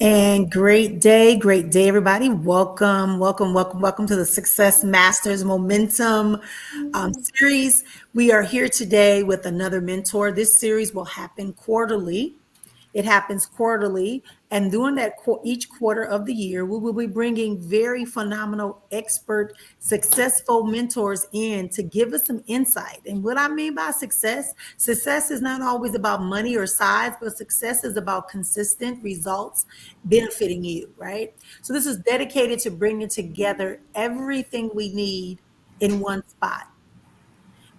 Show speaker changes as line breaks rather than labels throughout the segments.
And great day, everybody. Welcome to the Success Masters Momentum series. We are here today with another mentor. This series will happen quarterly. It happens quarterly, and during each quarter of the year, we will be bringing very phenomenal, expert, successful mentors in to give us some insight. And what I mean by success is not always about money or size, but success is about consistent results benefiting you, right? So this is dedicated to bringing together everything we need in one spot.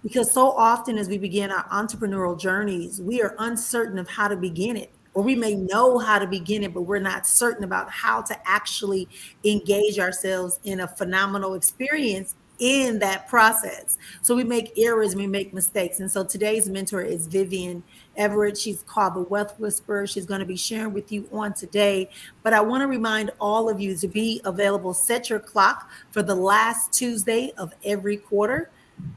Because so often as we begin our entrepreneurial journeys, we are uncertain of how to begin it. Or we may know how to begin it, but we're not certain about how to actually engage ourselves in a phenomenal experience in that process. So we make errors, we make mistakes. And so today's mentor is Vivian Everett. She's called the Wealth Whisperer. She's going to be sharing with you on today. But I want to remind all of you to be available. Set your clock for the last Tuesday of every quarter.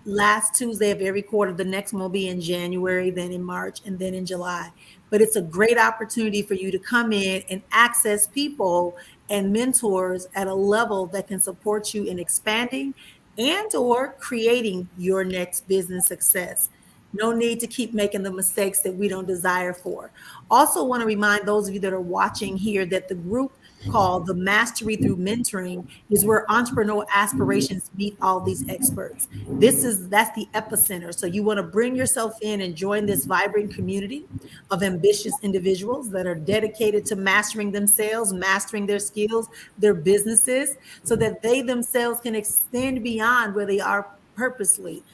Last Tuesday of every quarter. The next one will be in January, then in March, and then in July. But it's a great opportunity for you to come in and access people and mentors at a level that can support you in expanding and or creating your next business success. No need to keep making the mistakes that we don't desire for. Also want to remind those of you that are watching here that the group called the Mastery Through Mentoring is where entrepreneurial aspirations meet all these experts. That's the epicenter. So you want to bring yourself in and join this vibrant community of ambitious individuals that are dedicated to mastering themselves, mastering their skills, their businesses, so that they themselves can extend beyond where they are purposely.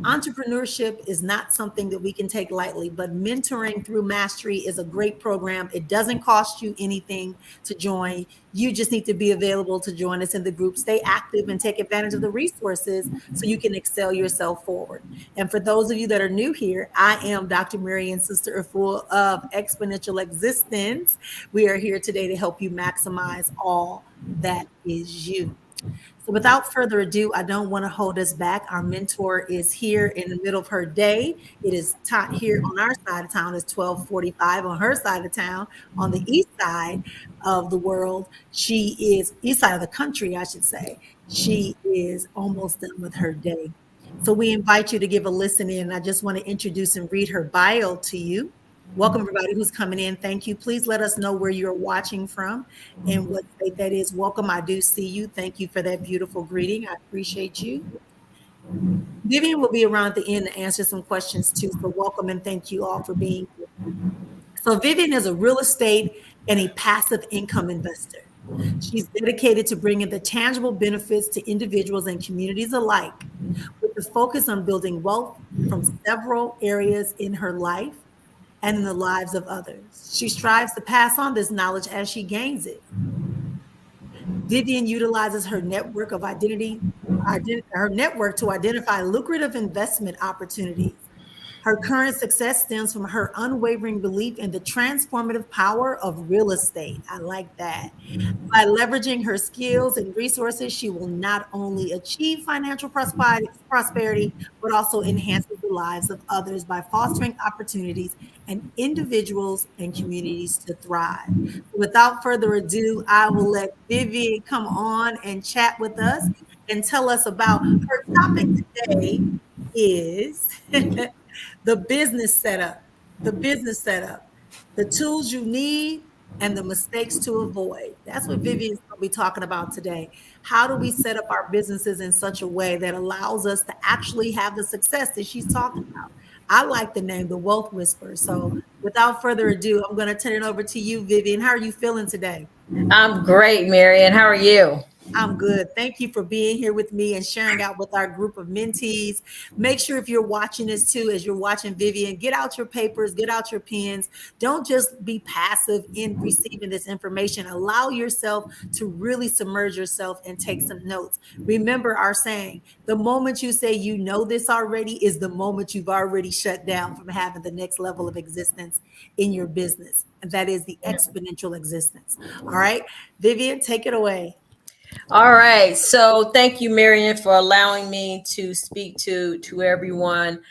Entrepreneurship is not something that we can take lightly, but mentoring through mastery is a great program. It doesn't cost you anything to join. You just need to be available to join us in the group. Stay active and take advantage of the resources so you can excel yourself forward. And for those of you that are new here, I am Dr. Marian, Sister Afua of Exponential Existence. We are here today to help you maximize all that is you. So without further ado, I don't want to hold us back. Our mentor is here in the middle of her day. It is taught here on our side of town. It's 12:45 on her side of town. On the east side of the world, she is east side of the country, I should say. She is almost done with her day. So we invite you to give a listen in. I just want to introduce and read her bio to you. Welcome, everybody who's coming in. Thank you. Please let us know where you're watching from and what state that is. Welcome. I do see you. Thank you for that beautiful greeting. I appreciate you. Vivian will be around at the end to answer some questions too. So welcome and thank you all for being here. So Vivian is a real estate and a passive income investor. She's dedicated to bringing the tangible benefits to individuals and communities alike, with the focus on building wealth from several areas in her life and in the lives of others. She strives to pass on this knowledge as she gains it. Vivian utilizes her network to identify lucrative investment opportunities. Her current success stems from her unwavering belief in the transformative power of real estate. I like that. By leveraging her skills and resources, she will not only achieve financial prosperity, but also enhances the lives of others by fostering opportunities and individuals and communities to thrive. Without further ado, I will let Vivian come on and chat with us and tell us about her topic today is the business setup, the tools you need and the mistakes to avoid. That's what Vivian's going to be talking about today. How do we set up our businesses in such a way that allows us to actually have the success that she's talking about? I like the name, the Wealth Whisperer. So without further ado, I'm going to turn it over to you, Vivian. How are you feeling today?
I'm great, Marian. How are you?
I'm good. Thank you for being here with me and sharing out with our group of mentees. Make sure if you're watching this too, as you're watching Vivian, get out your papers, get out your pens. Don't just be passive in receiving this information. Allow yourself to really submerge yourself and take some notes. Remember our saying, the moment you say you know this already is the moment you've already shut down from having the next level of existence in your business. And that is the exponential existence. All right, Vivian, take it away.
All right. So thank you, Marian, for allowing me to speak to everyone.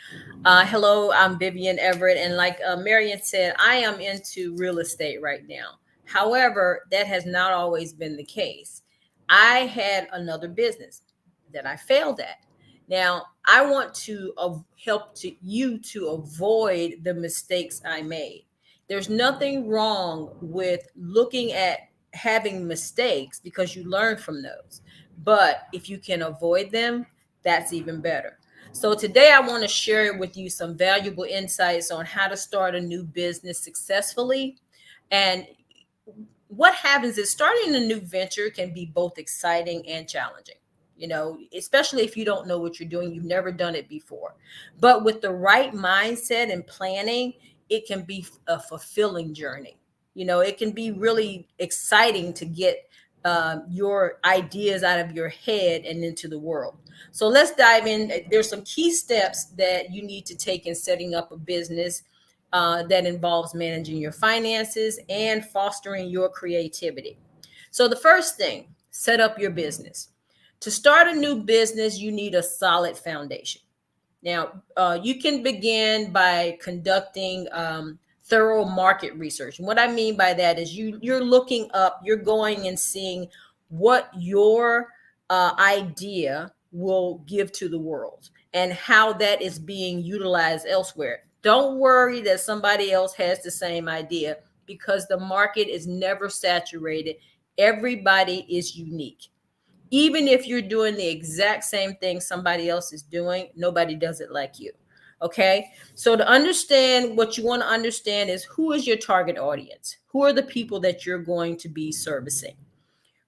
Hello, I'm Vivian Everett. And like Marian said, I am into real estate right now. However, that has not always been the case. I had another business that I failed at. Now, I want to help you to avoid the mistakes I made. There's nothing wrong with looking at having mistakes because you learn from those. But if you can avoid them, that's even better. So today I want to share with you some valuable insights on how to start a new business successfully. And what happens is starting a new venture can be both exciting and challenging, especially if you don't know what you're doing, you've never done it before. But with the right mindset and planning, it can be a fulfilling journey. It can be really exciting to get your ideas out of your head and into the world. So let's dive in. There's some key steps that you need to take in setting up a business that involves managing your finances and fostering your creativity. So, the first thing, set up your business. To start a new business, you need a solid foundation. Now, you can begin by conducting thorough market research. And what I mean by that is you're looking up, you're going and seeing what your idea will give to the world and how that is being utilized elsewhere. Don't worry that somebody else has the same idea because the market is never saturated. Everybody is unique. Even if you're doing the exact same thing somebody else is doing, nobody does it like you. Okay. So to understand, what you want to understand is, who is your target audience? Who are the people that you're going to be servicing?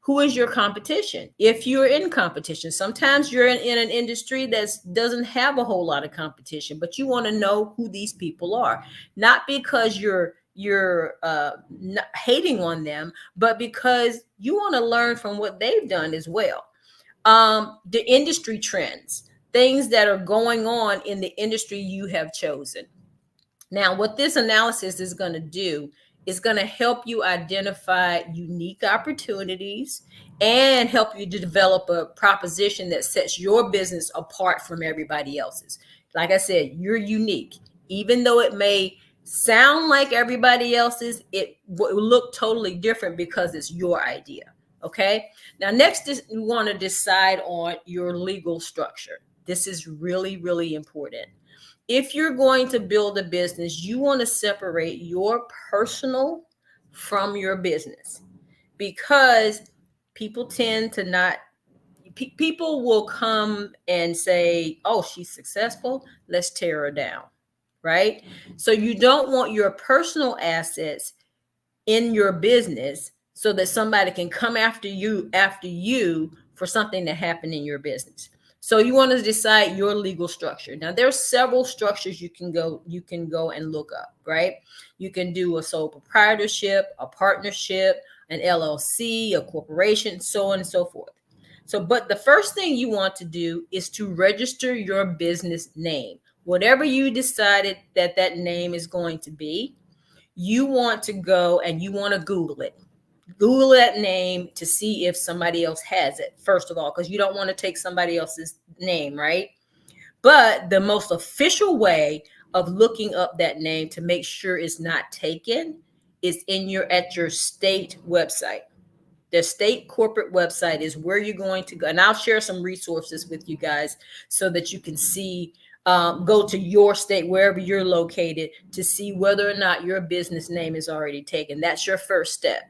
Who is your competition? If you're in competition, sometimes you're in an industry that doesn't have a whole lot of competition, but you want to know who these people are, not because you're not hating on them, but because you want to learn from what they've done as well. The industry trends, things that are going on in the industry you have chosen. Now, what this analysis is going to do is going to help you identify unique opportunities and help you to develop a proposition that sets your business apart from everybody else's. Like I said, you're unique. Even though it may sound like everybody else's, it will look totally different because it's your idea. Okay. Now, next is you want to decide on your legal structure. This is really, really important. If you're going to build a business, you want to separate your personal from your business, because people tend to not, people will come and say, oh, she's successful, let's tear her down, right? So you don't want your personal assets in your business so that somebody can come after you for something that happened in your business. So you want to decide your legal structure. Now there's several structures you can go and look up, right? You can do a sole proprietorship, a partnership, an LLC, a corporation, so on and so forth. So, but the first thing you want to do is to register your business name. Whatever you decided that name is going to be, you want to go and you want to Google it. Google that name to see if somebody else has it, first of all, because you don't want to take somebody else's name, right? But the most official way of looking up that name to make sure it's not taken is at your state website. The state corporate website is where you're going to go. And I'll share some resources with you guys so that you can see, go to your state, wherever you're located, to see whether or not your business name is already taken. That's your first step.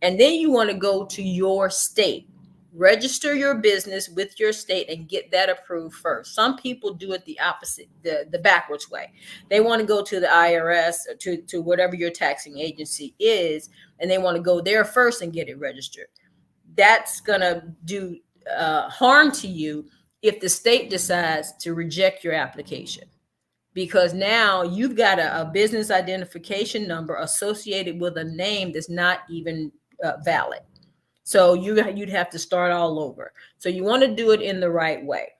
And then you want to go to your state, register your business with your state and get that approved first. Some people do it the opposite, the backwards way. They want to go to the IRS or to whatever your taxing agency is, and they want to go there first and get it registered. That's going to do harm to you if the state decides to reject your application, because now you've got a business identification number associated with a name that's not even valid. So you'd have to start all over. So you want to do it in the right way.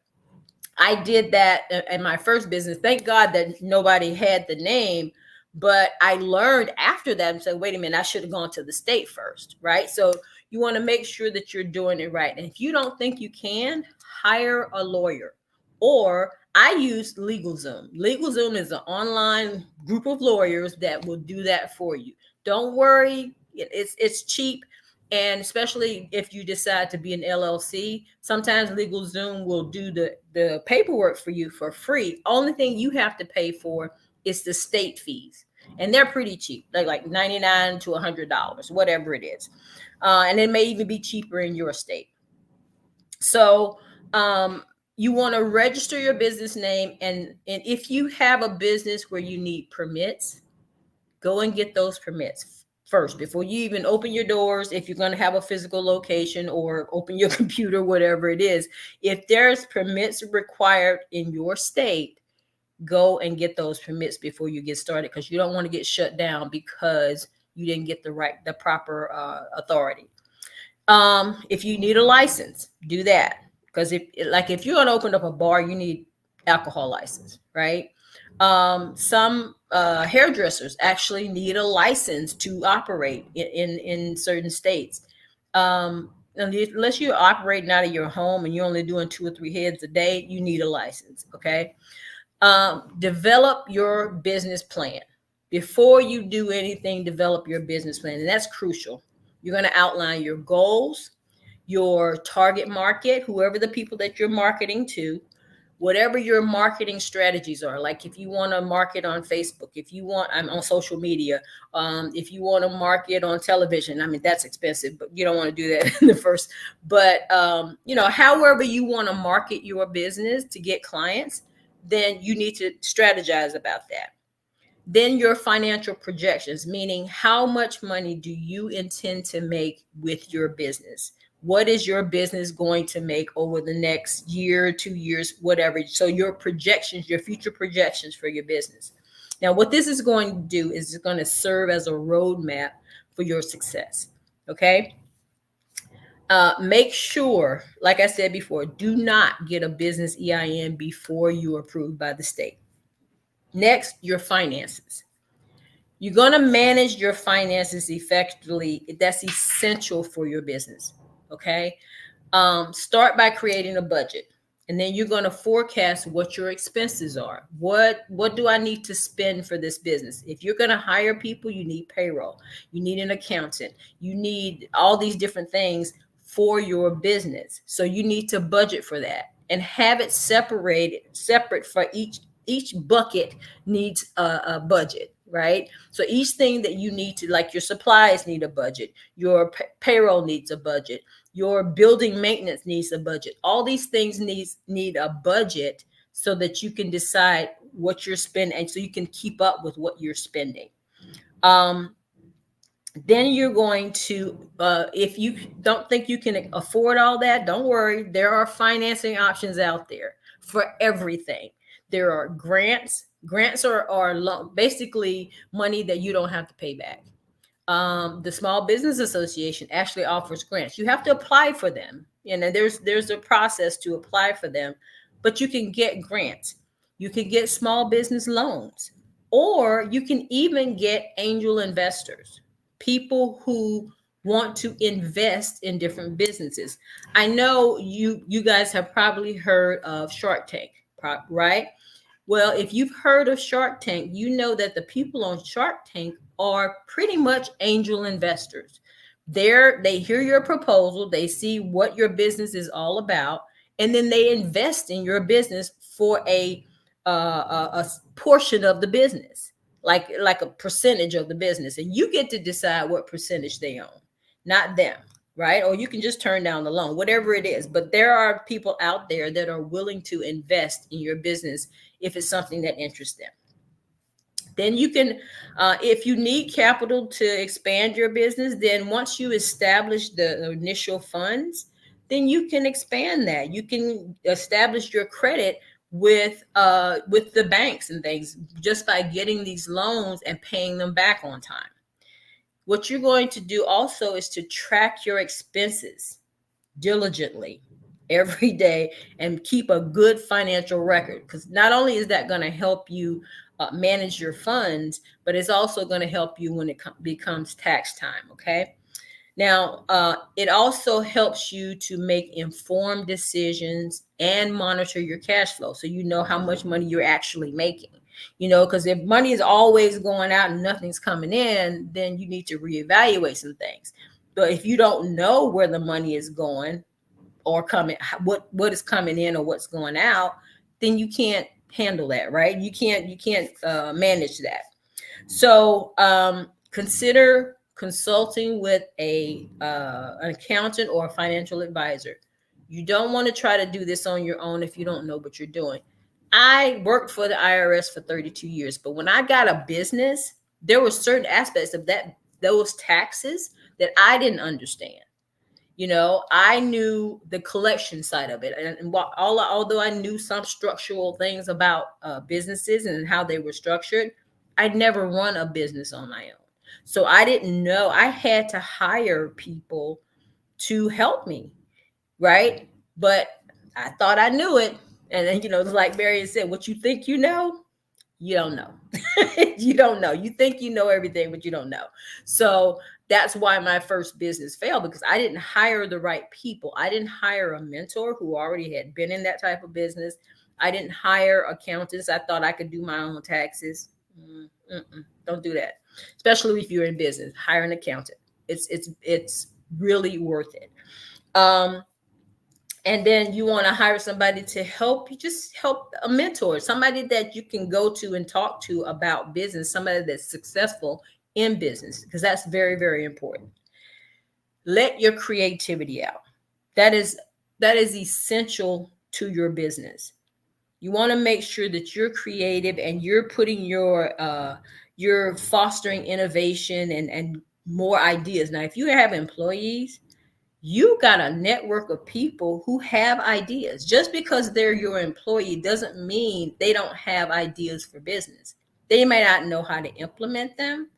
I did that in my first business. Thank God that nobody had the name, but I learned after that and said, wait a minute, I should have gone to the state first, right? So you want to make sure that you're doing it right. And if you don't think you can, hire a lawyer. Or I use LegalZoom. LegalZoom is an online group of lawyers that will do that for you. Don't worry It's cheap. And especially if you decide to be an LLC, sometimes LegalZoom will do the paperwork for you for free. Only thing you have to pay for is the state fees, and they're pretty cheap. They're like $99 to $100, whatever it is, and it may even be cheaper in your state. So you want to register your business name, and if you have a business where you need permits, go and get those permits first before you even open your doors. If you're going to have a physical location or open your computer, whatever it is, if there's permits required in your state, go and get those permits before you get started, because you don't want to get shut down because you didn't get the proper authority. If you need a license, do that. Because if you're gonna open up a bar, you need alcohol license, right? Some hairdressers actually need a license to operate in certain states. Unless you're operating out of your home and you're only doing 2 or 3 heads a day, you need a license. Okay. Develop your business plan. Before you do anything, develop your business plan, and that's crucial. You're going to outline your goals, your target market, whoever the people that you're marketing to, whatever your marketing strategies are. Like if you want to market on Facebook, if you want, I'm on social media, if you want to market on television, I mean, that's expensive, but you don't want to do that in the first. But, however you want to market your business to get clients, then you need to strategize about that. Then your financial projections, meaning how much money do you intend to make with your business? What is your business going to make over the next year, 2 years, whatever? So your projections, your future projections for your business. Now, what this is going to do is it's going to serve as a roadmap for your success. Okay. Make sure, like I said before, do not get a business EIN before you're approved by the state. Next, your finances. You're going to manage your finances effectively. That's essential for your business. Okay. Start by creating a budget, and then you're going to forecast what your expenses are. What do I need to spend for this business? If you're going to hire people, you need payroll, you need an accountant, you need all these different things for your business. So you need to budget for that and have it separate for each bucket needs a budget, right? So each thing that you need to, like your supplies need a budget, your payroll needs a budget, your building maintenance needs a budget. All these things need a budget so that you can decide what you're spending and so you can keep up with what you're spending. Then you're going to, if you don't think you can afford all that, don't worry. There are financing options out there for everything. There are grants. Grants are basically money that you don't have to pay back. The Small Business Association actually offers grants. You have to apply for them, and there's a process to apply for them, but you can get grants. You can get small business loans, or you can even get angel investors, people who want to invest in different businesses. I know you guys have probably heard of Shark Tank, right? Well, if you've heard of Shark Tank, you know that the people on Shark Tank are pretty much angel investors. They hear your proposal, they see what your business is all about, and then they invest in your business for a portion of the business, like a percentage of the business, and you get to decide what percentage they own, not them, right? Or you can just turn down the loan, whatever it is. But there are people out there that are willing to invest in your business if it's something that interests them. Then you can, if you need capital to expand your business, then once you establish the initial funds, then you can expand that. You can establish your credit with the banks and things just by getting these loans and paying them back on time. What you're going to do also is to track your expenses diligently every day and keep a good financial record, because not only is that going to help you manage your funds, but it's also going to help you when it becomes tax time. Okay. Now, it also helps you to make informed decisions and monitor your cash flow so you know how much money you're actually making. because if money is always going out and nothing's coming in, then you need to reevaluate some things. But if you don't know where the money is going or coming, what is coming in or what's going out, then you can't handle that, right? You can't manage that. So consider consulting with an accountant or a financial advisor. You don't want to try to do this on your own if you don't know what you're doing. I worked for the IRS for 32 years, but when I got a business, there were certain aspects of those taxes that I didn't understand. I knew the collection side of it, and although I knew some structural things about businesses and how they were structured, I'd never run a business on my own. So I didn't know. I had to hire people to help me, right? But I thought I knew it. And then, like Marion said, what you think you know, you don't know. You don't know. You think you know everything, but you don't know. So that's why my first business failed, because I didn't hire the right people. I didn't hire a mentor who already had been in that type of business. I didn't hire accountants. I thought I could do my own taxes. Don't do that, especially if you're in business. Hire an accountant. It's really worth it. And then you want to hire somebody to help you, just help a mentor, somebody that you can go to and talk to about business, somebody that's successful in business, because that's very, very important. Let your creativity out. That is essential to your business. You want to make sure that you're creative and you're putting you're fostering innovation and more ideas. Now, if you have employees, you got a network of people who have ideas. Just because they're your employee doesn't mean they don't have ideas for business. They may not know how to implement them,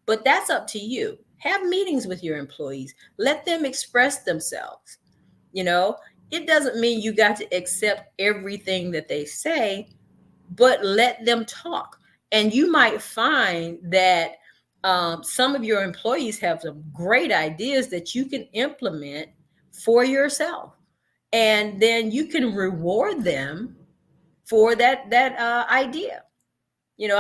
but that's up to you. Have meetings with your employees. Let them express themselves. You know, it doesn't mean you got to accept everything that they say, but let them talk. And you might find that some of your employees have some great ideas that you can implement for yourself, and then you can reward them for that idea.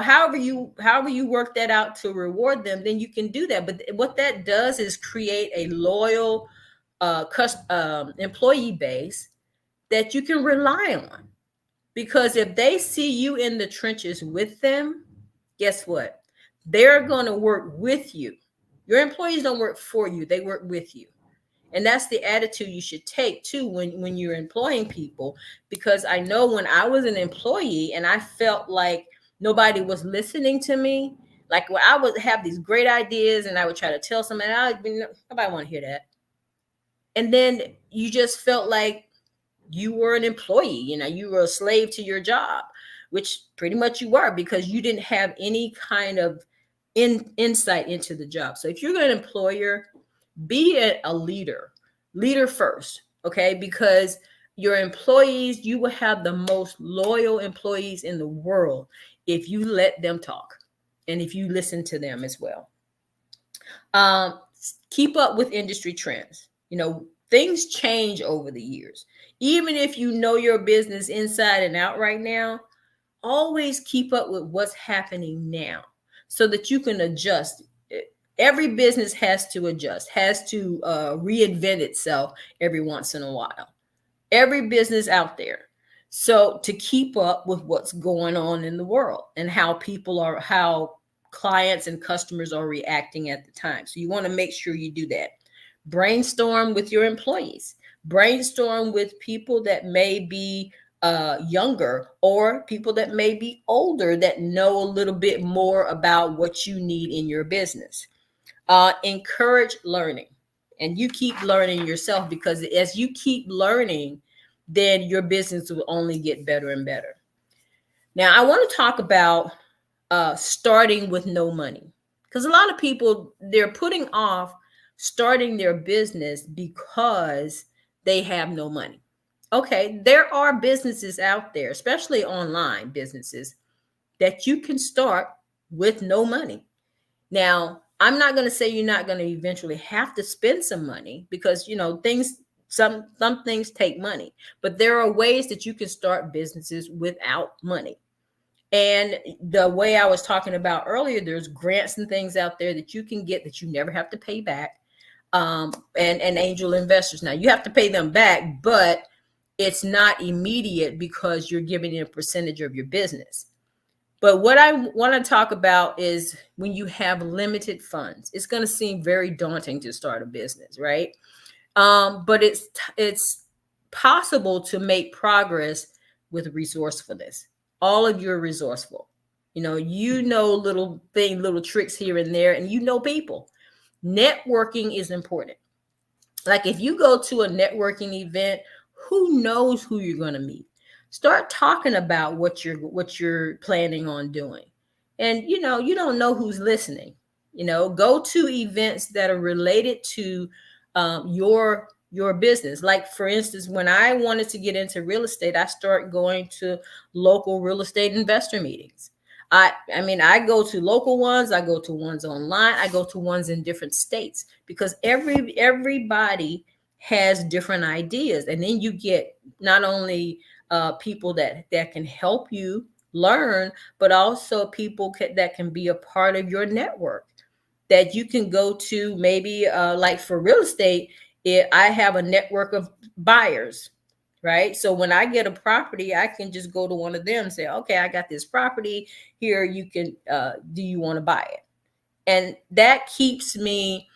However you work that out to reward them, then you can do that. But what that does is create a loyal employee base that you can rely on. Because if they see you in the trenches with them, guess what? They're going to work with you. Your employees don't work for you, they work with you. And that's the attitude you should take too when you're employing people. Because I know when I was an employee and I felt like nobody was listening to me, like when I would have these great ideas and I would try to tell somebody, nobody want to hear that. And then you just felt like you were an employee, you were a slave to your job, which pretty much you were, because you didn't have any kind of insight into the job. So if you're an employer, be a leader first, okay? Because your employees, you will have the most loyal employees in the world if you let them talk and if you listen to them as well. Keep up with industry trends. Things change over the years. Even if you know your business inside and out right now, always keep up with what's happening now so that you can adjust. Every business has to adjust, has to reinvent itself every once in a while. Every business out there. So to keep up with what's going on in the world and how clients and customers are reacting at the time. So you want to make sure you do that. Brainstorm with your employees. Brainstorm with people that may be younger or people that may be older that know a little bit more about what you need in your business. Encourage learning, and you keep learning yourself, because as you keep learning, then your business will only get better and better. Now, I want to talk about starting with no money, because a lot of people, they're putting off starting their business because they have no money. Okay, there are businesses out there, especially online businesses, that you can start with no money. Now, I'm not going to say you're not going to eventually have to spend some money, because some things take money, but there are ways that you can start businesses without money. And the way I was talking about earlier, there's grants and things out there that you can get that you never have to pay back. And angel investors. Now you have to pay them back, but it's not immediate because you're giving a percentage of your business. But what I want to talk about is when you have limited funds, it's going to seem very daunting to start a business, right? But it's possible to make progress with resourcefulness. All of you are resourceful. Little tricks here and there, and people. Networking is important. Like if you go to a networking event, who knows who you're going to meet? Start talking about what you're planning on doing. And you don't know who's listening. Go to events that are related to your business. Like for instance, when I wanted to get into real estate, I start going to local real estate investor meetings. I go to local ones, I go to ones online, I go to ones in different states because everybody has different ideas. And then you get not only people that can help you learn, but also people that can be a part of your network that you can go to. Maybe like for real estate, I have a network of buyers, right? So when I get a property, I can just go to one of them and say, okay, I got this property here. You can, do you want to buy it? And that keeps me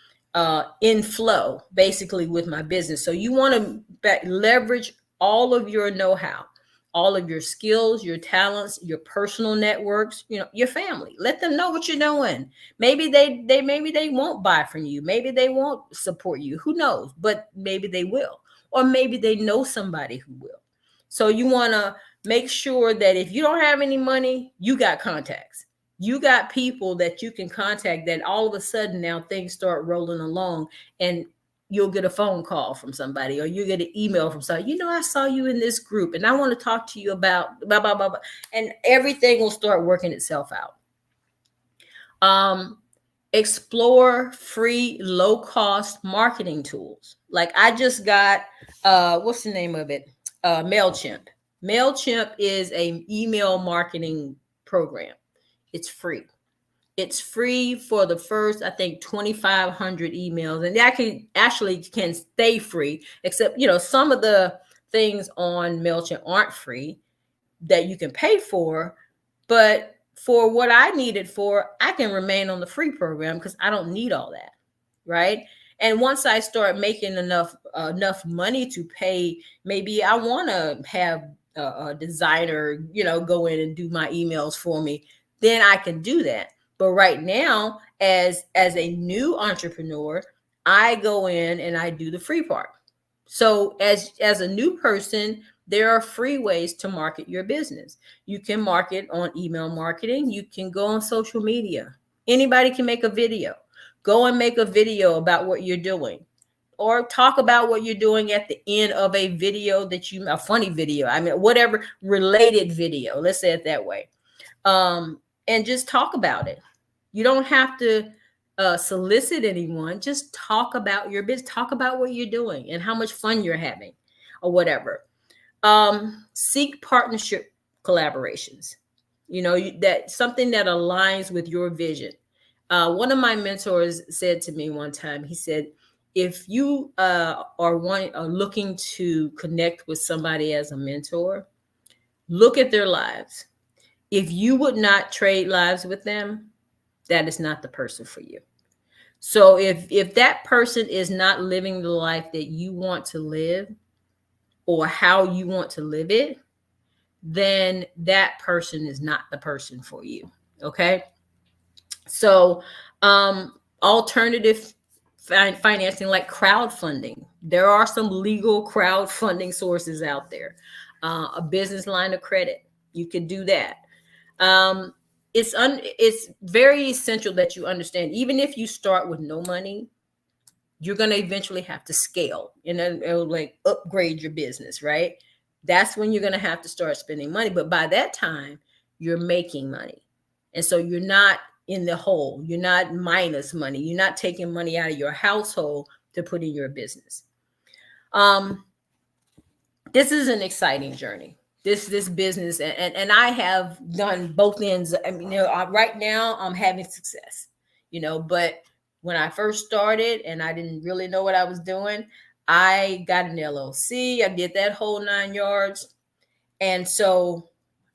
in flow basically with my business. So you want to leverage all of your know-how, all of your skills, your talents, your personal networks, your family. Let them know what you're doing. Maybe they won't buy from you. Maybe they won't support you. Who knows? But maybe they will. Or maybe they know somebody who will. So you want to make sure that if you don't have any money, you got contacts. You got people that you can contact that all of a sudden now things start rolling along, and you'll get a phone call from somebody or you get an email from somebody. I saw you in this group and I want to talk to you about blah, blah, blah, blah. And everything will start working itself out. Explore free low cost marketing tools. Like I just got, what's the name of it? MailChimp. MailChimp is a email marketing program. It's free. It's free for the first, I think, 2,500 emails, and that can stay free. Except, some of the things on MailChimp aren't free that you can pay for. But for what I need it for, I can remain on the free program because I don't need all that, right? And once I start making enough money to pay, maybe I want to have a designer, go in and do my emails for me. Then I can do that. But right now, as a new entrepreneur, I go in and I do the free part. So as a new person, there are free ways to market your business. You can market on email marketing. You can go on social media. Anybody can make a video. Go and make a video about what you're doing, or talk about what you're doing at the end of a video a funny video. Whatever related video, let's say it that way. And just talk about it. You don't have to solicit anyone. Just talk about your business. Talk about what you're doing and how much fun you're having or whatever. Seek partnership collaborations. That something that aligns with your vision. One of my mentors said to me one time, he said, if you are looking to connect with somebody as a mentor, look at their lives. If you would not trade lives with them, that is not the person for you. So if that person is not living the life that you want to live or how you want to live it, then that person is not the person for you. Okay. So alternative financing like crowdfunding. There are some legal crowdfunding sources out there. A business line of credit. You could do that. It's very essential that you understand, even if you start with no money, you're going to eventually have to scale, it'll like upgrade your business, right? That's when you're going to have to start spending money. But by that time, you're making money. And so you're not in the hole. You're not minus money. You're not taking money out of your household to put in your business. This is an exciting journey. this business, and I have done both ends. I mean, right now I'm having success, but when I first started and I didn't really know what I was doing, I got an LLC. I did that whole 9 yards. And so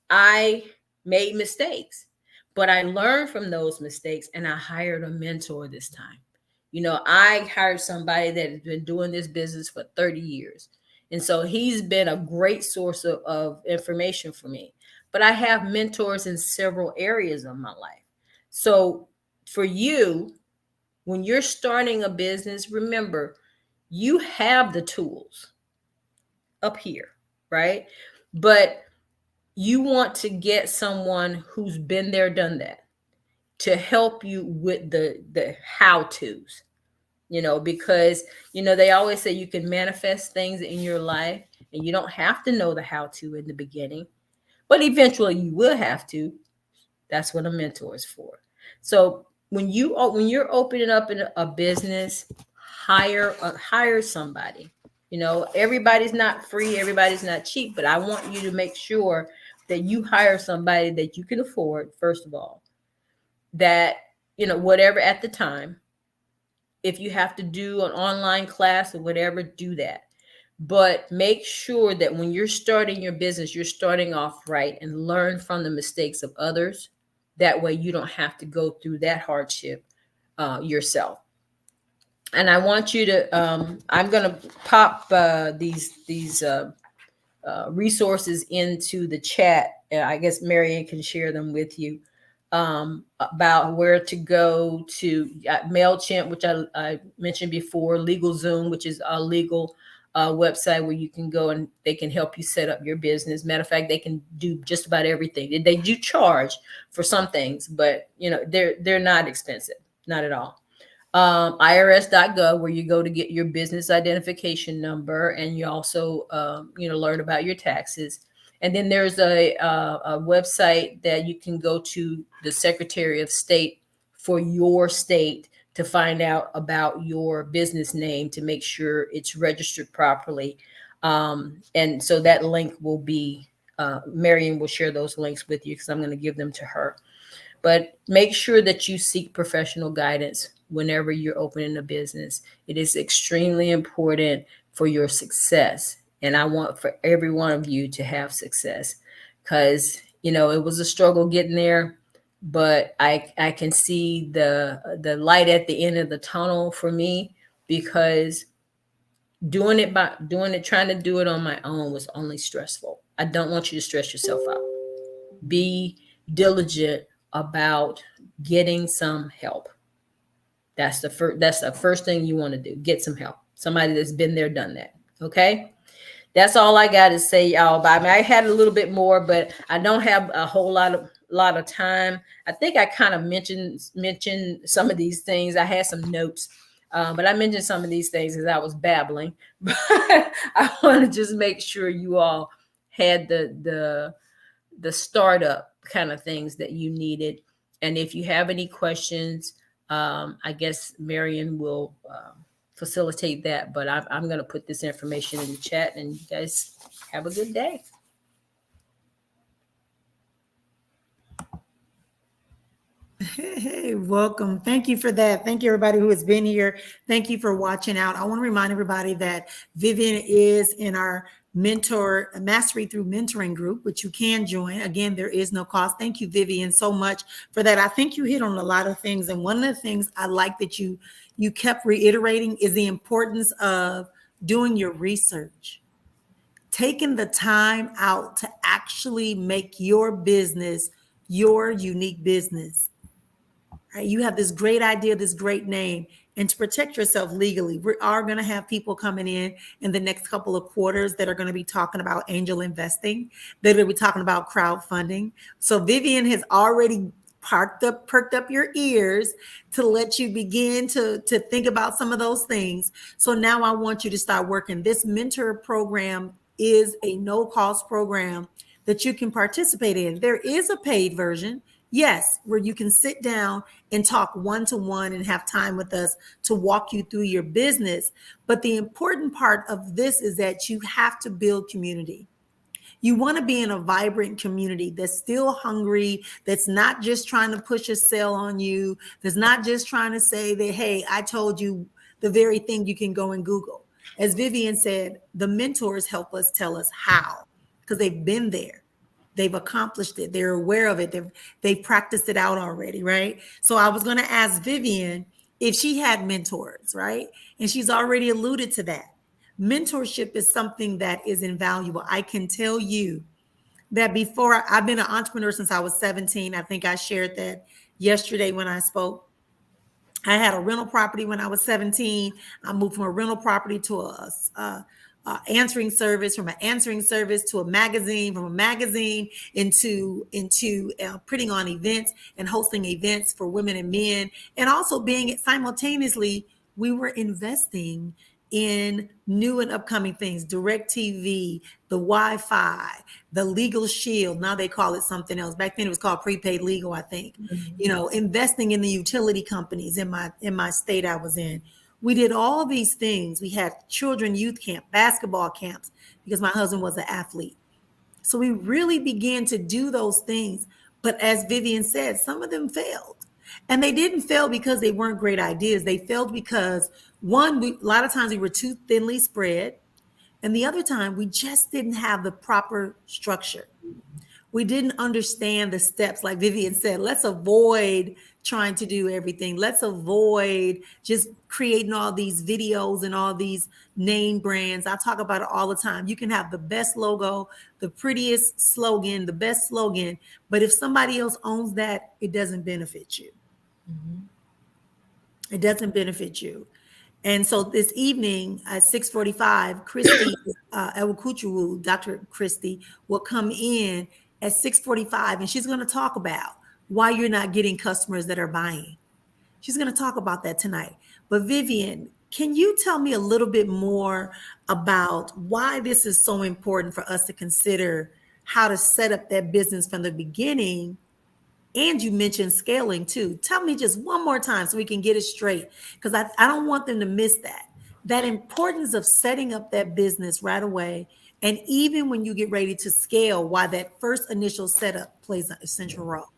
I made mistakes, but I learned from those mistakes and I hired a mentor this time. I hired somebody that has been doing this business for 30 years. And so he's been a great source of information for me. But I have mentors in several areas of my life. So for you, when you're starting a business, remember you have the tools up here, right? But you want to get someone who's been there, done that, to help you with the how to's, because they always say you can manifest things in your life and you don't have to know the how to in the beginning, but eventually you will have to. That's what a mentor is for. So when you're opening up in a business, hire somebody. Everybody's not free, everybody's not cheap, but I want you to make sure that you hire somebody that you can afford, first of all, that whatever at the time, if you have to do an online class or whatever, do that. But make sure that when you're starting your business, you're starting off right and learn from the mistakes of others. That way you don't have to go through that hardship yourself. And I want you to, I'm going to pop these resources into the chat. I guess Marianne can share them with you, about where to go to MailChimp, which I mentioned before, LegalZoom, which is a legal website where you can go and they can help you set up your business. Matter of fact, they can do just about everything. They do charge for some things, but they're not expensive, not at all. IRS.gov, where you go to get your business identification number, and you also learn about your taxes. And then there's a website that you can go to, the Secretary of State for your state, to find out about your business name to make sure it's registered properly. And so that link will be, Marion will share those links with you because I'm going to give them to her. But make sure that you seek professional guidance whenever you're opening a business. It is extremely important for your success. And I want for every one of you to have success, because, it was a struggle getting there, but I can see the light at the end of the tunnel for me, because trying to do it on my own was only stressful. I don't want you to stress yourself out. Be diligent about getting some help. That's the first thing you want to do. Get some help. Somebody that's been there, done that. Okay? That's all I got to say, y'all. But I mean, I had a little bit more, but I don't have a whole lot of time. I think I kind of mentioned some of these things. I had some notes, but I mentioned some of these things as I was babbling. But I want to just make sure you all had the startup kind of things that you needed. And if you have any questions, I guess Marion will facilitate that. But I'm going to put this information in the chat, and you guys have a good day.
Hey, welcome. Thank you for that. Thank you, everybody who has been here. Thank you for watching out. I want to remind everybody that Vivian is in our mentor mastery through mentoring group, which you can join. Again, there is no cost. Thank you, Vivian, so much for that. I think you hit on a lot of things. And one of the things I like that you kept reiterating is the importance of doing your research, taking the time out to actually make your business your unique business. Right? You have this great idea, this great name, and to protect yourself legally, we are going to have people coming in the next couple of quarters that are going to be talking about angel investing. They're going to be talking about crowdfunding. So Vivian has already perked up your ears to let you begin to think about some of those things. So now I want you to start working. This mentor program is a no-cost program that you can participate in. There is a paid version, yes, where you can sit down and talk one-to-one and have time with us to walk you through your business. But the important part of this is that you have to build community. You want to be in a vibrant community that's still hungry, that's not just trying to push a sale on you, that's not just trying to say that, hey, I told you the very thing you can go and Google. As Vivian said, the mentors help us tell us how, because they've been there. They've accomplished it. They're aware of it. They've practiced it out already, right? So I was going to ask Vivian if she had mentors, right? And she's already alluded to that. Mentorship is something that is invaluable. I can tell you that before I've been an entrepreneur since I was 17. I think I shared that yesterday when I spoke. I had a rental property when I was 17. I moved from a rental property to a answering service, from an answering service to a magazine, from a magazine into putting on events and hosting events for women and men, and also being simultaneously we were investing in new and upcoming things, direct TV, the Wi-Fi, the legal shield. Now they call it something else. Back then it was called prepaid legal, I think. You know, investing in the utility companies in my state I was in. We did all these things. We had children youth camp, basketball camps, because my husband was an athlete. So we really began to do those things. But as Vivian said, some of them failed. And they didn't fail because they weren't great ideas. They failed because one, a lot of times we were too thinly spread. And the other time we just didn't have the proper structure. We didn't understand the steps. Like Vivian said, let's avoid trying to do everything. Let's avoid just creating all these videos and all these name brands. I talk about it all the time. You can have the best logo, the prettiest slogan, the best slogan, but if somebody else owns that, it doesn't benefit you. It doesn't benefit you. And so this evening at 6:45, Christy Ewukuchuru, Dr. Christy, will come in at 6:45, and she's going to talk about why you're not getting customers that are buying. She's going to talk about that tonight. But Vivian, can you tell me a little bit more about why this is so important for us to consider how to set up that business from the beginning? And you mentioned scaling too. Tell me just one more time so we can get it straight, because I don't want them to miss that. That importance of setting up that business right away. And even when you get ready to scale, why that first initial setup plays an essential role.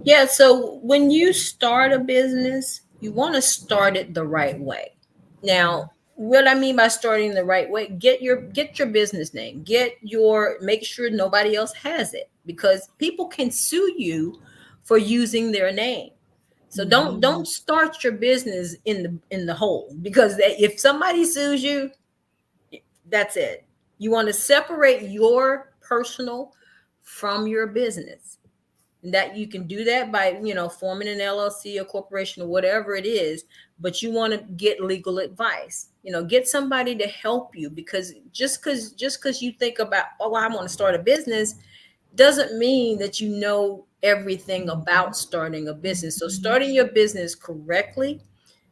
Yeah, so when you start a business, you want to start it the right way. Now, what I mean by starting the right way, get your business name. Make sure nobody else has it, because people can sue you for using their name. So don't start your business in the hole, because if somebody sues you, that's it. You want to separate your personal from your business. And that you can do that by, forming an LLC, a corporation, or whatever it is. But you want to get legal advice. Get somebody to help you, because just because you think about, oh, I want to start a business, doesn't mean that you know everything about starting a business. So starting your business correctly,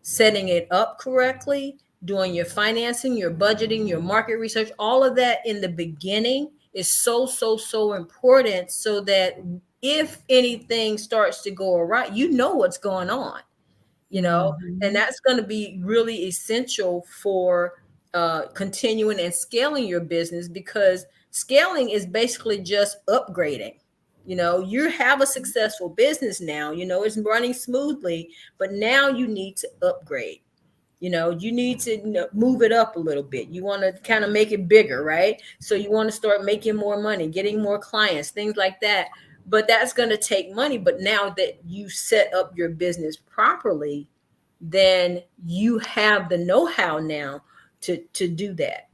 setting it up correctly, doing your financing, your budgeting, your market research, all of that in the beginning is so, so, so important, so that if anything starts to go awry, you know what's going on, and
Mhm.
that's going to be really essential for continuing and scaling your business, because scaling is basically just upgrading. You have a successful business now, it's running smoothly, but now you need to upgrade. You need to move it up a little bit. You want to kind of make it bigger, right? So you want to start making more money, getting more clients, things like that. But that's going to take money. But now that you set up your business properly, then you have the know-how now to do that.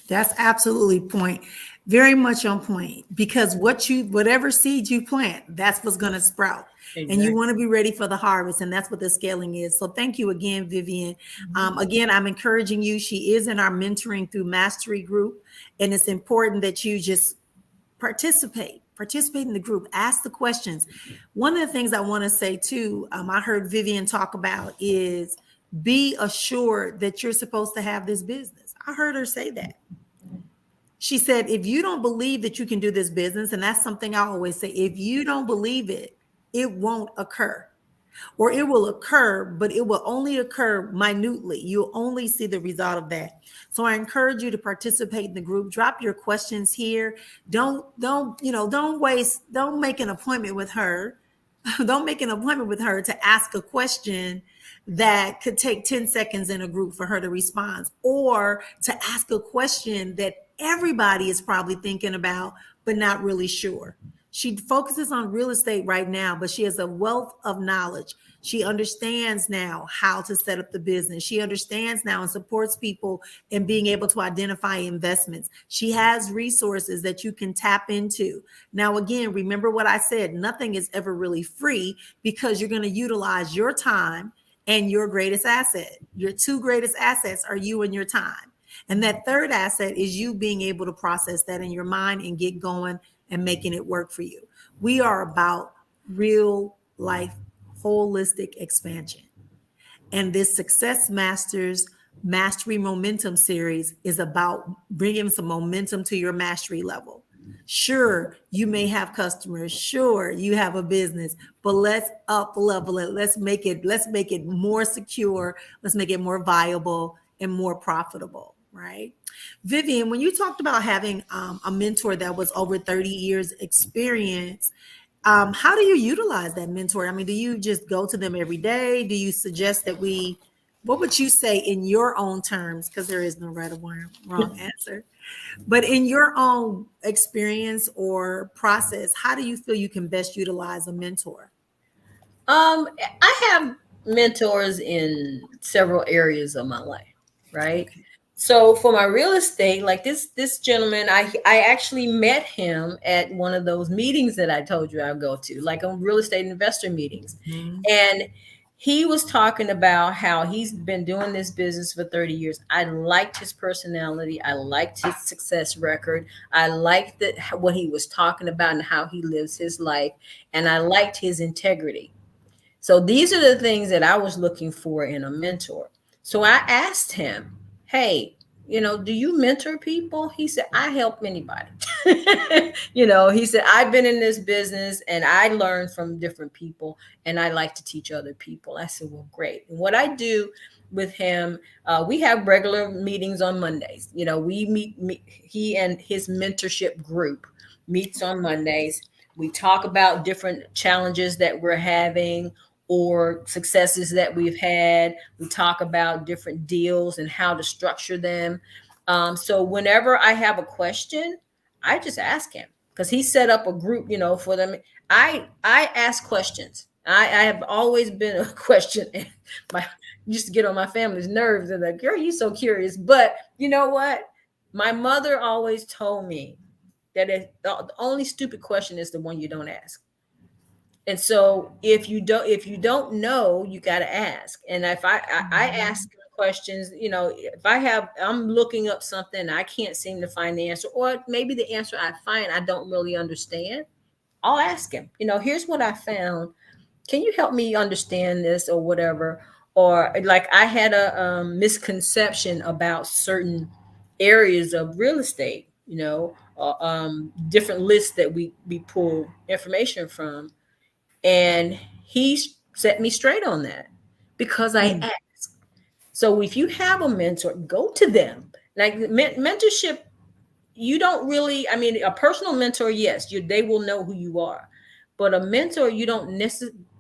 That's absolutely point. Very much on point, because whatever seed you plant, that's what's going to sprout. And you
Exactly.
want to be ready for the harvest. And that's what the scaling is. So thank you again, Vivian. Again, I'm encouraging you. She is in our mentoring through mastery group. And it's important that you just participate in the group, ask the questions. One of the things I want to say too, I heard Vivian talk about, is be assured that you're supposed to have this business. I heard her say that. She said, if you don't believe that you can do this business, and that's something I always say, if you don't believe it, it won't occur. or it will occur, but it will only occur minutely. You'll only see the result of that. So I encourage you to participate in the group. Drop your questions here. Don't make an appointment with her. Don't make an appointment with her to ask a question that could take 10 seconds in a group for her to respond, or to ask a question that everybody is probably thinking about but not really sure. She focuses on real estate right now, but she has a wealth of knowledge. She understands now how to set up the business. She understands now and supports people in being able to identify investments. She has resources that you can tap into. Now, again, remember what I said, nothing is ever really free, because you're going to utilize your time and your greatest asset. Your two greatest assets are you and your time. And that third asset is you being able to process that in your mind and get going and making it work for you. We are about real life holistic expansion. And this Success Masters Mastery Momentum series is about bringing some momentum to your mastery level. Sure, you may have customers. Sure, you have a business, but let's up level it. Let's make it more secure. Let's make it more viable and more profitable, right? Vivian, when you talked about having a mentor that was over 30 years experience, how do you utilize that mentor? I mean, do you just go to them every day? Do you suggest that what would you say in your own terms? Because there is no right or wrong answer. But in your own experience or process, how do you feel you can best utilize a mentor?
I have mentors in several areas of my life, right?
Okay.
So for my real estate, like this gentleman, I actually met him at one of those meetings that I told you I go to, like on real estate investor meetings.
Mhm.
And he was talking about how he's been doing this business for 30 years. I liked his personality. I liked his success record. I liked what he was talking about and how he lives his life. And I liked his integrity. So these are the things that I was looking for in a mentor. So I asked him, hey, do you mentor people? He said, I help anybody. He said, I've been in this business and I learn from different people and I like to teach other people. I said, well, great. And what I do with him, we have regular meetings on Mondays. We meet, he and his mentorship group meets on Mondays. We talk about different challenges that we're having or successes that we've had. We talk about different deals and how to structure them. So whenever I have a question, I just ask him because he set up a group, for them. I ask questions. I have always been a question. My used to get on my family's nerves. They're like, "Girl, you so curious." But you know what? My mother always told me that the only stupid question is the one you don't ask. And so if you don't know, you got to ask. And if I ask questions, if I'm looking up something, I can't seem to find the answer, or maybe the answer I find I don't really understand, I'll ask him, here's what I found. Can you help me understand this or whatever? Or like I had a misconception about certain areas of real estate, different lists that we pull information from, and he set me straight on that because I
Mm.
asked. So if you have a mentor, go to them. Like mentorship, you don't really, I mean, a personal mentor, yes, they will know who you are. But a mentor, you don't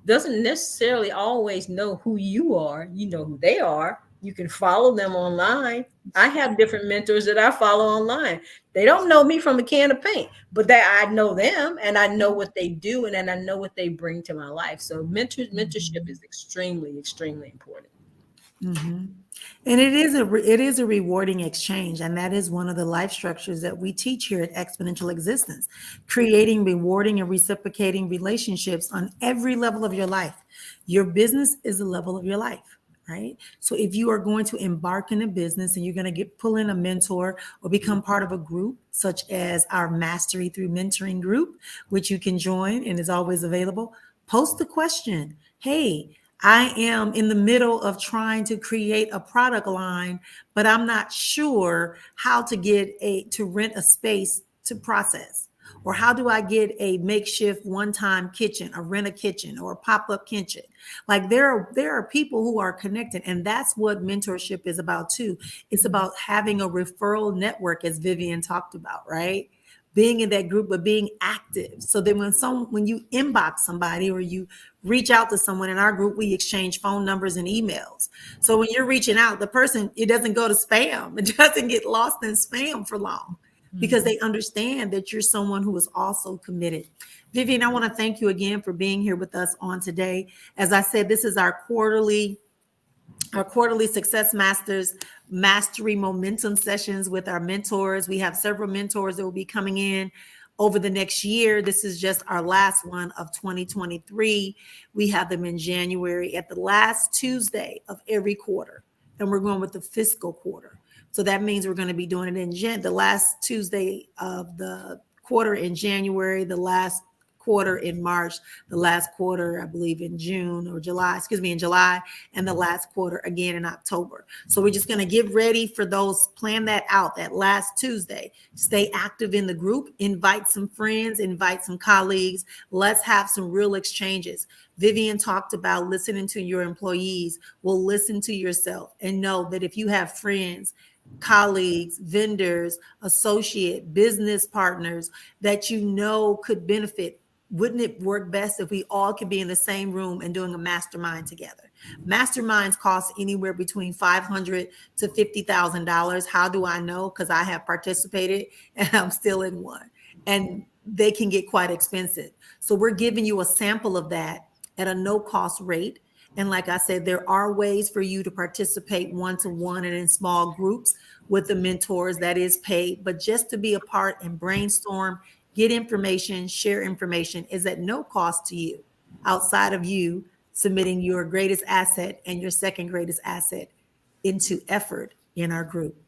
doesn't necessarily always know who you are. You know who they are. You can follow them online. I have different mentors that I follow online. They don't know me from a can of paint, but I know them and I know what they do, and then I know what they bring to my life. So mentorship is extremely, extremely important.
Mhm. And it is a rewarding exchange, and that is one of the life structures that we teach here at Exponential Existence, creating rewarding and reciprocating relationships on every level of your life. Your business is a level of your life, right? So if you are going to embark in a business and you're going to pull in a mentor or become part of a group such as our Mastery Through Mentoring group, which you can join and is always available, post the question, hey, I am in the middle of trying to create a product line, but I'm not sure how to to rent a space to process. Or how do I get a makeshift one-time kitchen, a rent a kitchen or a pop-up kitchen? Like there are people who are connected, and that's what mentorship is about too. It's about having a referral network, as Vivian talked about, right? Being in that group, but being active. So that when you inbox somebody or you reach out to someone in our group, we exchange phone numbers and emails. So when you're reaching out, the person, it doesn't go to spam. It doesn't get lost in spam for long because
Mhm.
they understand that you're someone who is also committed. Vivian, I want to thank you again for being here with us on today. As I said, this is our quarterly Success Masters Mastery Momentum sessions with our mentors. We have several mentors that will be coming in over the next year. This is just our last one of 2023. We have them in January at the last Tuesday of every quarter, and we're going with the fiscal quarter. So that means we're going to be doing it in the last Tuesday of the quarter in January, the last quarter in March, the last quarter, I believe, in June or July, excuse me, in July, and the last quarter again in October. So we're just going to get ready for those, plan that out, that last Tuesday. Stay active in the group, invite some friends, invite some colleagues. Let's have some real exchanges. Vivian talked about listening to your employees. Well, listen to yourself and know that if you have friends, colleagues, vendors, associate, business partners that you know could benefit, wouldn't it work best if we all could be in the same room and doing a mastermind together? Masterminds cost anywhere between $500 to $50,000. How do I know? Because I have participated and I'm still in one, and they can get quite expensive. So we're giving you a sample of that at a no cost rate. And like I said, there are ways for you to participate one-to-one and in small groups with the mentors that is paid, but just to be a part and brainstorm, get information, share information is at no cost to you outside of you submitting your greatest asset and your second greatest asset into effort in our group.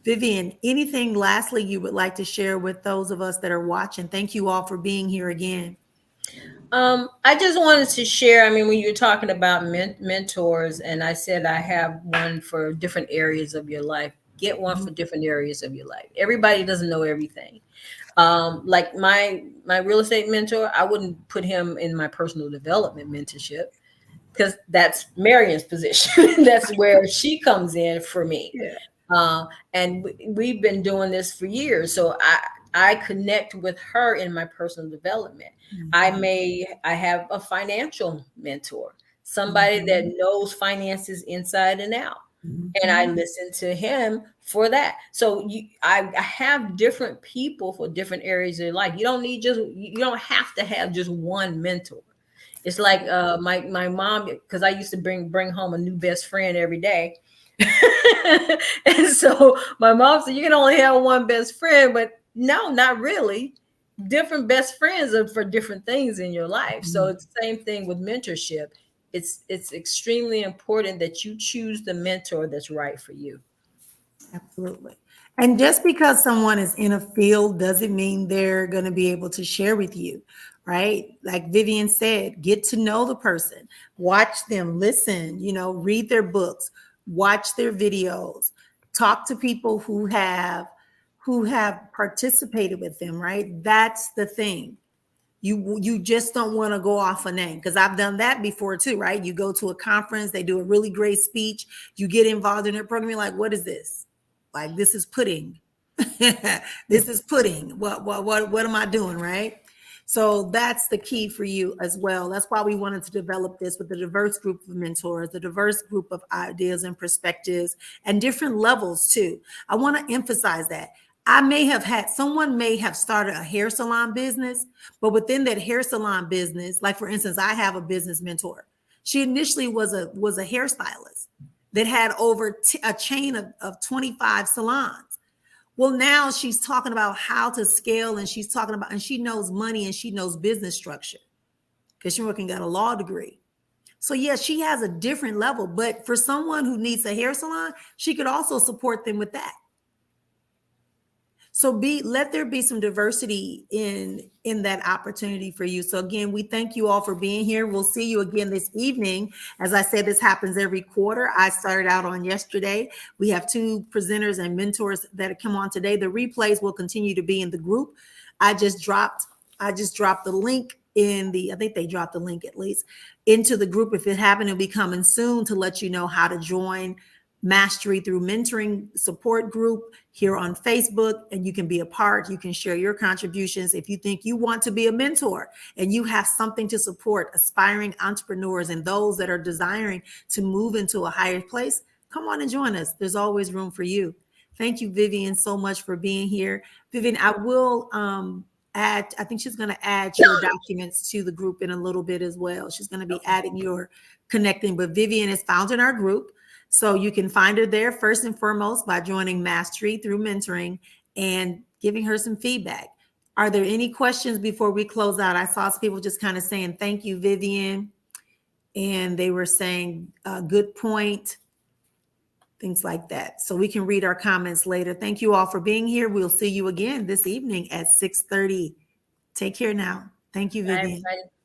Vivian, anything lastly you would like to share with those of us that are watching? Thank you all for being here again.
I just wanted to share. I mean, when you're talking about mentors, and I said I have one for different areas of your life. Get one for different areas of your life. Everybody doesn't know everything. Like my real estate mentor, I wouldn't put him in my personal development mentorship because that's Marion's position. That's where she comes in for me.
Yeah.
And we've been doing this for years. So I connect with her in my personal development.
Mhm.
I have a financial mentor, somebody that
Mhm.
knows finances inside and out. And I
Mhm.
listen to him for that. So I have different people for different areas of your life. You don't have to have just one mentor. It's like my mom, because I used to bring home a new best friend every day. And so my mom said, you can only have one best friend, but no, not really. Different best friends are for different things in your life. So
Mhm.
it's the same thing with mentorship. It's extremely important that you choose the mentor that's right for you.
Absolutely. And just because someone is in a field doesn't mean they're going to be able to share with you, right? Like Vivian said, get to know the person, watch them, listen, read their books, watch their videos, talk to people who have participated with them, right? That's the thing. You just don't want to go off a name, because I've done that before too, right? You go to a conference, they do a really great speech, you get involved in their program, you're like, what is this? Like, this is pudding. This is pudding. What am I doing, right? So that's the key for you as well. That's why we wanted to develop this with a diverse group of mentors, a diverse group of ideas and perspectives, and different levels too. I want to emphasize that. Someone may have started a hair salon business, but within that hair salon business, like for instance, I have a business mentor. She initially was a hairstylist that had over a chain of 25 salons. Well, now she's talking about how to scale, and she knows money and she knows business structure because she working got a law degree. So yeah, she has a different level, but for someone who needs a hair salon, she could also support them with that. So let there be some diversity in that opportunity for you. So again, we thank you all for being here. We'll see you again this evening. As I said, this happens every quarter. I started out on yesterday. We have two presenters and mentors that come on today. The replays will continue to be in the group. I just dropped I just dropped the link in the, I think they dropped the link at least into the group. If it happened to be coming soon, to let you know how to join Mastery Through Mentoring support group here on Facebook, and you can be a part. You can share your contributions. If you think you want to be a mentor and you have something to support aspiring entrepreneurs and those that are desiring to move into a higher place, come on and join us. There's always room for you. Thank you, Vivian, so much for being here. Vivian, I will add, I think she's going to add your documents to the group in a little bit as well. She's going to be adding your connecting, but Vivian is found in our group. So you can find her there first and foremost by joining Mastery Through Mentoring and giving her some feedback. Are there any questions before we close out? I saw some people just kind of saying, thank you, Vivian. And they were saying, good point, things like that. So we can read our comments later. Thank you all for being here. We'll see you again this evening at 6:30. Take care now. Thank you,
Bye,
Vivian.
everybody.